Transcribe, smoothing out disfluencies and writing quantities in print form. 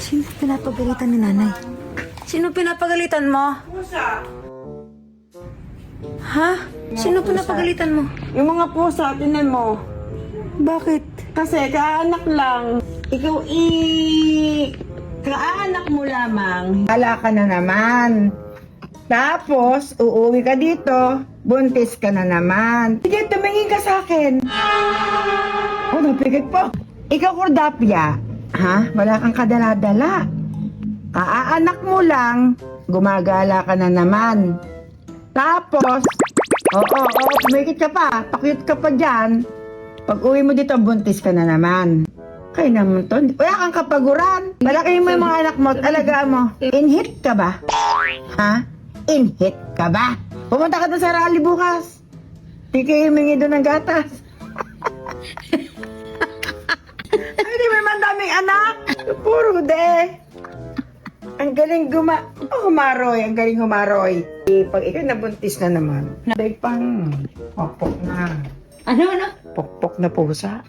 Sino pinapagalitan ni nanay? Sino pinapagalitan mo? Pusa. Ha? Sino pinapagalitan mo? Yung mga pusa, tinan mo. Bakit? Kasi kaanak lang. Ikaw kaanak mo lamang. Hala ka na naman. Tapos, uuwi ka dito, buntis ka na naman. Sige, tumingin ka sa akin. Oh, napikit po. Ikaw, Cordapia. Ha? Wala kang kadala-dala. Kaanak mo lang, gumagala ka na naman. Tapos, pumikit ka pa, pakit ka pa dyan. Pag uwi mo dito, buntis ka na naman. Kaya naman to, wala kang kapaguran. Malaki mo yung mga anak mo at alagaan mo. Inhit ka ba? Ha? Inhit ka ba? Pumunta ka doon sa rally bukas. Di kayo humingi doon ng gatas. Ay, di may mandaming anak. Puro de. Ang galing humaroy. Ang galing humaroy. Pag ikaw nabuntis na naman, day pang pokpok na. Ano? Pokpok na pusa.